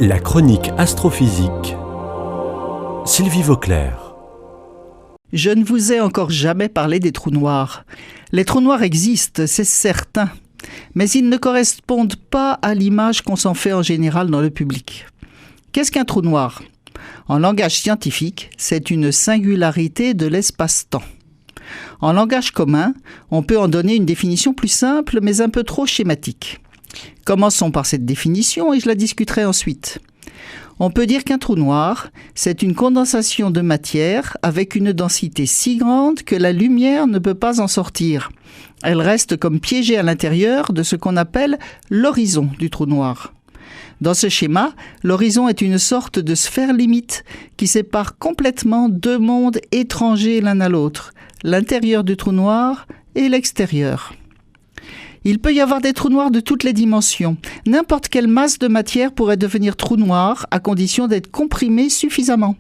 La chronique astrophysique. Sylvie Vauclair. Je ne vous ai encore jamais parlé des trous noirs. Les trous noirs existent, c'est certain, mais ils ne correspondent pas à l'image qu'on s'en fait en général dans le public. Qu'est-ce qu'un trou noir ? En langage scientifique, c'est une singularité de l'espace-temps. En langage commun, on peut en donner une définition plus simple, mais un peu trop schématique. Commençons par cette définition et je la discuterai ensuite. On peut dire qu'un trou noir, c'est une condensation de matière avec une densité si grande que la lumière ne peut pas en sortir. Elle reste comme piégée à l'intérieur de ce qu'on appelle l'horizon du trou noir. Dans ce schéma, l'horizon est une sorte de sphère limite qui sépare complètement deux mondes étrangers l'un à l'autre, l'intérieur du trou noir et l'extérieur. Il peut y avoir des trous noirs de toutes les dimensions. N'importe quelle masse de matière pourrait devenir trou noir à condition d'être comprimée suffisamment.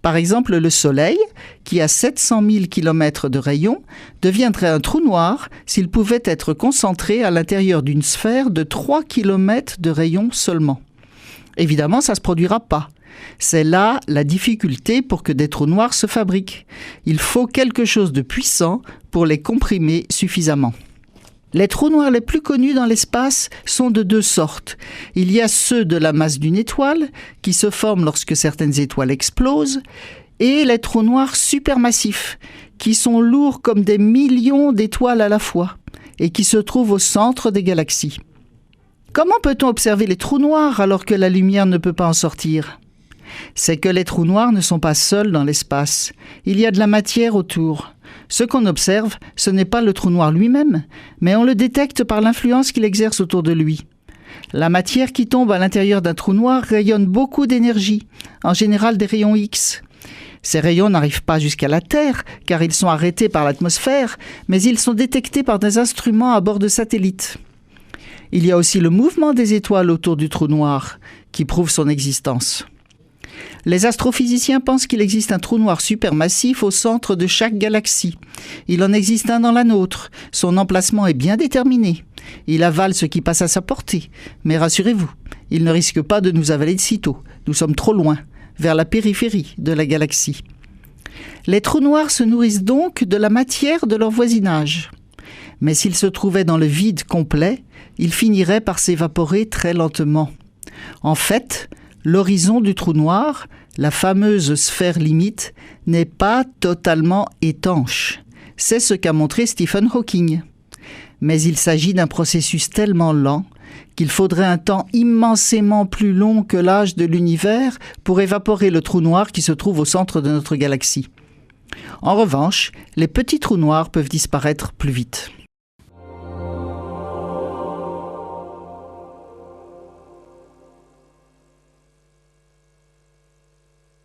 Par exemple, le Soleil, qui a 700 000 km de rayon, deviendrait un trou noir s'il pouvait être concentré à l'intérieur d'une sphère de 3 km de rayon seulement. Évidemment, ça ne se produira pas. C'est là la difficulté pour que des trous noirs se fabriquent. Il faut quelque chose de puissant pour les comprimer suffisamment. Les trous noirs les plus connus dans l'espace sont de deux sortes. Il y a ceux de la masse d'une étoile, qui se forment lorsque certaines étoiles explosent, et les trous noirs supermassifs, qui sont lourds comme des millions d'étoiles à la fois, et qui se trouvent au centre des galaxies. Comment peut-on observer les trous noirs alors que la lumière ne peut pas en sortir ? C'est que les trous noirs ne sont pas seuls dans l'espace. Il y a de la matière autour. Ce qu'on observe, ce n'est pas le trou noir lui-même, mais on le détecte par l'influence qu'il exerce autour de lui. La matière qui tombe à l'intérieur d'un trou noir rayonne beaucoup d'énergie, en général des rayons X. Ces rayons n'arrivent pas jusqu'à la Terre, car ils sont arrêtés par l'atmosphère, mais ils sont détectés par des instruments à bord de satellites. Il y a aussi le mouvement des étoiles autour du trou noir, qui prouve son existence. Les astrophysiciens pensent qu'il existe un trou noir supermassif au centre de chaque galaxie. Il en existe un dans la nôtre. Son emplacement est bien déterminé. Il avale ce qui passe à sa portée. Mais rassurez-vous, il ne risque pas de nous avaler de sitôt. Nous sommes trop loin, vers la périphérie de la galaxie. Les trous noirs se nourrissent donc de la matière de leur voisinage. Mais s'ils se trouvaient dans le vide complet, ils finiraient par s'évaporer très lentement. En fait, l'horizon du trou noir, la fameuse sphère limite, n'est pas totalement étanche. C'est ce qu'a montré Stephen Hawking. Mais il s'agit d'un processus tellement lent qu'il faudrait un temps immensément plus long que l'âge de l'univers pour évaporer le trou noir qui se trouve au centre de notre galaxie. En revanche, les petits trous noirs peuvent disparaître plus vite.